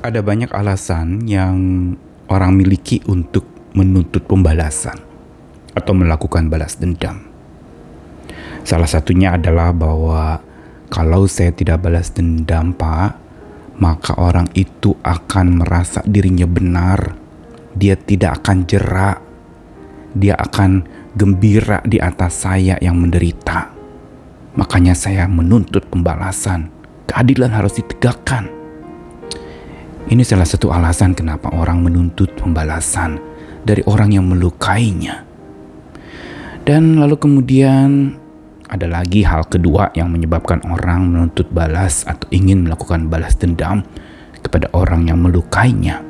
Ada banyak alasan yang orang miliki untuk menuntut pembalasan atau melakukan balas dendam. Salah satunya adalah bahwa kalau saya tidak balas dendam, Pak, maka orang itu akan merasa dirinya benar. Dia tidak akan jerak. Dia akan gembira di atas saya yang menderita. Makanya saya menuntut pembalasan. Keadilan harus ditegakkan. Ini salah satu alasan kenapa orang menuntut pembalasan dari orang yang melukainya. Dan lalu kemudian ada lagi hal kedua yang menyebabkan orang menuntut balas atau ingin melakukan balas dendam kepada orang yang melukainya.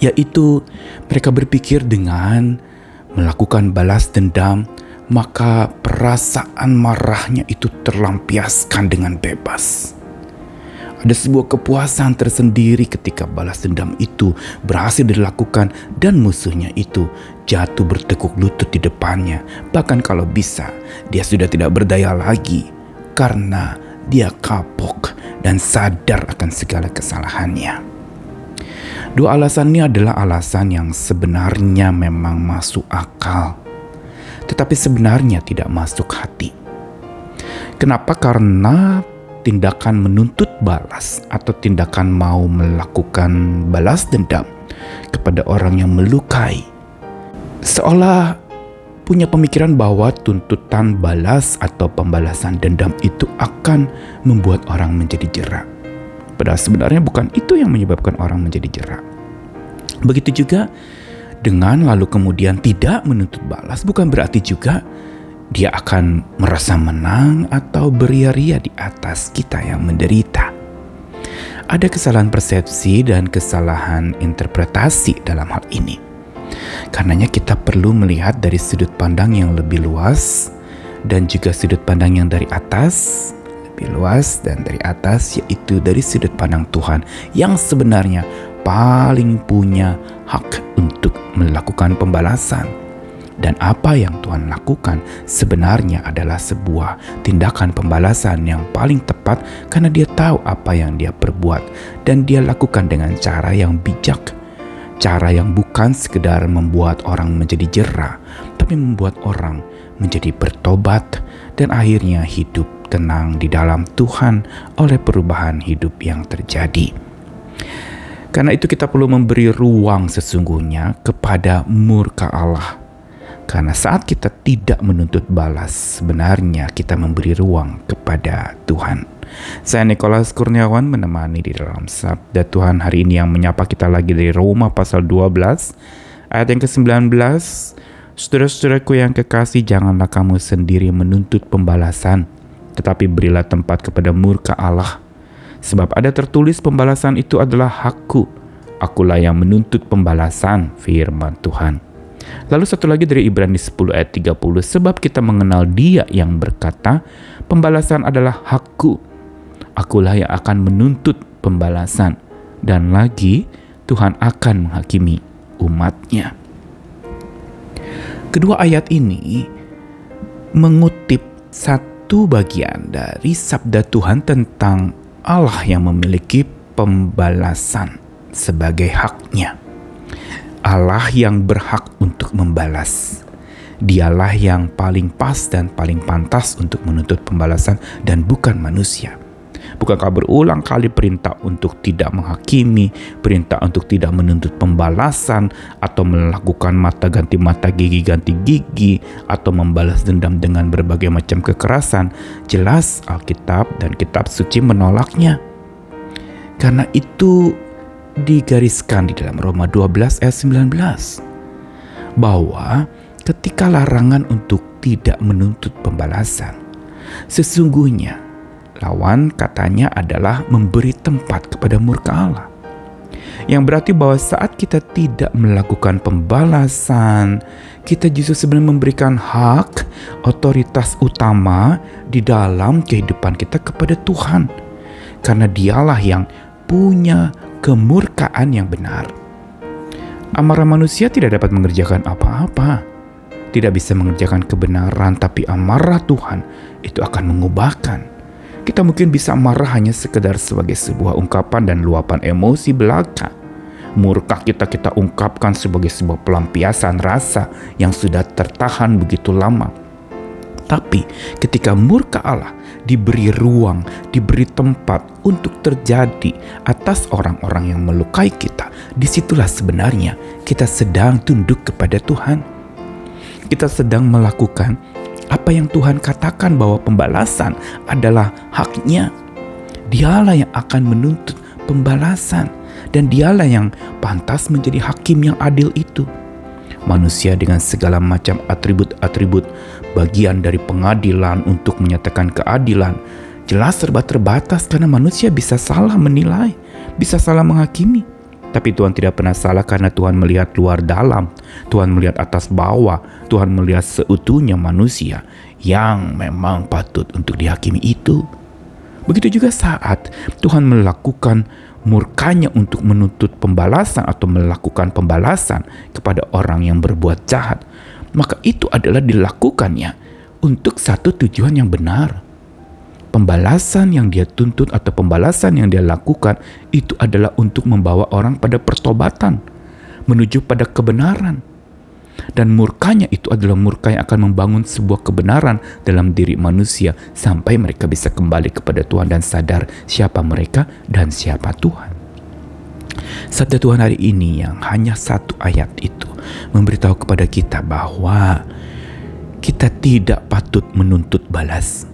Yaitu mereka berpikir dengan melakukan balas dendam, maka perasaan marahnya itu terlampiaskan dengan bebas. Ada sebuah kepuasan tersendiri ketika balas dendam itu berhasil dilakukan dan musuhnya itu jatuh bertekuk lutut di depannya. Bahkan kalau bisa, dia sudah tidak berdaya lagi karena dia kapok dan sadar akan segala kesalahannya. Dua alasan ini adalah alasan yang sebenarnya memang masuk akal, tetapi sebenarnya tidak masuk hati. Kenapa? Karena tindakan menuntut balas atau tindakan mau melakukan balas dendam kepada orang yang melukai seolah punya pemikiran bahwa tuntutan balas atau pembalasan dendam itu akan membuat orang menjadi jerak. Padahal sebenarnya bukan itu yang menyebabkan orang menjadi jerak. Begitu juga dengan lalu kemudian tidak menuntut balas, bukan berarti juga dia akan merasa menang atau beria-ria di atas kita yang menderita. Ada kesalahan persepsi dan kesalahan interpretasi dalam hal ini. Karenanya kita perlu melihat dari sudut pandang yang lebih luas dan juga sudut pandang yang dari atas, lebih luas dan dari atas, yaitu dari sudut pandang Tuhan yang sebenarnya paling punya hak untuk melakukan pembalasan. Dan apa yang Tuhan lakukan sebenarnya adalah sebuah tindakan pembalasan yang paling tepat karena dia tahu apa yang dia perbuat dan dia lakukan dengan cara yang bijak. Cara yang bukan sekedar membuat orang menjadi jera, tapi membuat orang menjadi bertobat dan akhirnya hidup tenang di dalam Tuhan oleh perubahan hidup yang terjadi. Karena itu kita perlu memberi ruang sesungguhnya kepada murka Allah. Karena saat kita tidak menuntut balas, sebenarnya kita memberi ruang kepada Tuhan. Saya Nikolas Kurniawan menemani di dalam Sabda Tuhan hari ini yang menyapa kita lagi dari Roma pasal 12 ayat yang ke-19. Saudara-saudaraku yang kekasih, janganlah kamu sendiri menuntut pembalasan, tetapi berilah tempat kepada murka Allah. Sebab ada tertulis, pembalasan itu adalah hakku, akulah yang menuntut pembalasan, firman Tuhan. Lalu satu lagi dari Ibrani 10 ayat 30, sebab kita mengenal Dia yang berkata, pembalasan adalah hakku, akulah yang akan menuntut pembalasan. Dan lagi, Tuhan akan menghakimi umatnya. Kedua ayat ini mengutip satu bagian dari sabda Tuhan tentang Allah yang memiliki pembalasan sebagai haknya. Allah yang berhak untuk membalas. Dialah yang paling pas dan paling pantas untuk menuntut pembalasan dan bukan manusia. Bukankah berulang kali perintah untuk tidak menghakimi, perintah untuk tidak menuntut pembalasan, atau melakukan mata ganti mata, gigi ganti gigi, atau membalas dendam dengan berbagai macam kekerasan? Jelas Alkitab dan kitab suci menolaknya. Karena itu digariskan di dalam Roma 12 ayat 19 bahwa ketika larangan untuk tidak menuntut pembalasan, sesungguhnya lawan katanya adalah memberi tempat kepada murka Allah. Yang berarti bahwa saat kita tidak melakukan pembalasan, kita justru sebenarnya memberikan hak, otoritas utama di dalam kehidupan kita kepada Tuhan. Karena dialah yang punya kemurkaan yang benar. Amarah manusia tidak dapat mengerjakan apa-apa, tidak bisa mengerjakan kebenaran, tapi amarah Tuhan itu akan mengubahkan. Kita mungkin bisa marah hanya sekedar sebagai sebuah ungkapan dan luapan emosi belaka. Murka kita ungkapkan sebagai sebuah pelampiasan rasa yang sudah tertahan begitu lama. Tapi ketika murka Allah diberi ruang, diberi tempat untuk terjadi atas orang-orang yang melukai kita, disitulah sebenarnya kita sedang tunduk kepada Tuhan. Kita sedang melakukan apa yang Tuhan katakan, bahwa pembalasan adalah haknya. Dialah yang akan menuntut pembalasan, dan dialah yang pantas menjadi hakim yang adil itu. Manusia dengan segala macam atribut-atribut bagian dari pengadilan untuk menyatakan keadilan jelas serba terbatas, karena manusia bisa salah menilai, bisa salah menghakimi. Tapi Tuhan tidak pernah salah, karena Tuhan melihat luar dalam, Tuhan melihat atas bawah, Tuhan melihat seutuhnya manusia yang memang patut untuk dihakimi itu. Begitu juga saat Tuhan melakukan murkanya untuk menuntut pembalasan atau melakukan pembalasan kepada orang yang berbuat jahat, maka itu adalah dilakukannya untuk satu tujuan yang benar. Pembalasan yang dia tuntut atau pembalasan yang dia lakukan itu adalah untuk membawa orang pada pertobatan, menuju pada kebenaran. Dan murkanya itu adalah murka yang akan membangun sebuah kebenaran dalam diri manusia sampai mereka bisa kembali kepada Tuhan dan sadar siapa mereka dan siapa Tuhan. Sabda Tuhan hari ini yang hanya satu ayat itu memberitahu kepada kita bahwa kita tidak patut menuntut balas.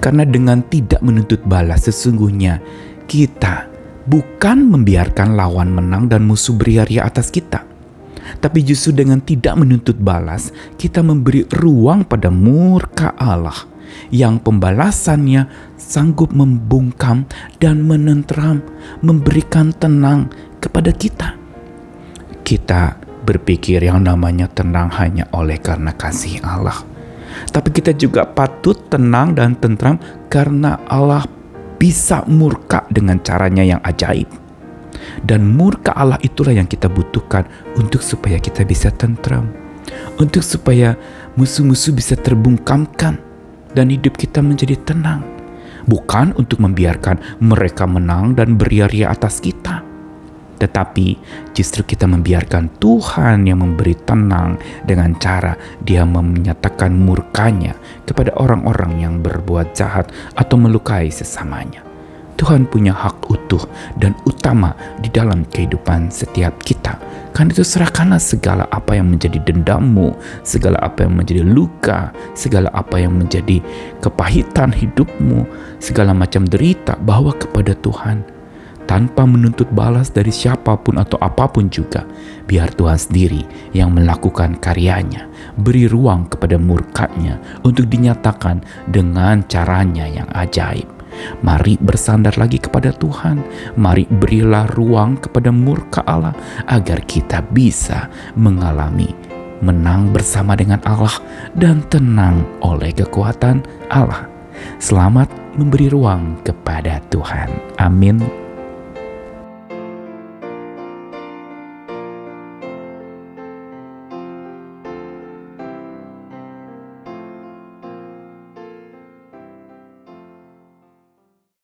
Karena dengan tidak menuntut balas, sesungguhnya kita bukan membiarkan lawan menang dan musuh beria-ria atas kita. Tapi justru dengan tidak menuntut balas, kita memberi ruang pada murka Allah yang pembalasannya sanggup membungkam dan menenteram, memberikan tenang kepada kita. Kita berpikir yang namanya tenang hanya oleh karena kasih Allah. Tapi kita juga patut tenang dan tentram karena Allah bisa murka dengan caranya yang ajaib. Dan murka Allah itulah yang kita butuhkan untuk supaya kita bisa tentram, untuk supaya musuh-musuh bisa terbungkamkan dan hidup kita menjadi tenang. Bukan untuk membiarkan mereka menang dan beria-ria atas kita, tetapi justru kita membiarkan Tuhan yang memberi tenang dengan cara Dia menyatakan murkanya kepada orang-orang yang berbuat jahat atau melukai sesamanya. Tuhan punya hak utuh dan utama di dalam kehidupan setiap kita. Karena itu serahkanlah segala apa yang menjadi dendammu, segala apa yang menjadi luka, segala apa yang menjadi kepahitan hidupmu, segala macam derita, bawa kepada Tuhan. Tanpa menuntut balas dari siapapun atau apapun juga, biar Tuhan sendiri yang melakukan karyanya. Beri ruang kepada murkanya untuk dinyatakan dengan caranya yang ajaib. Mari bersandar lagi kepada Tuhan. Mari berilah ruang kepada murka Allah agar kita bisa mengalami menang bersama dengan Allah dan tenang oleh kekuatan Allah. Selamat memberi ruang kepada Tuhan. Amin.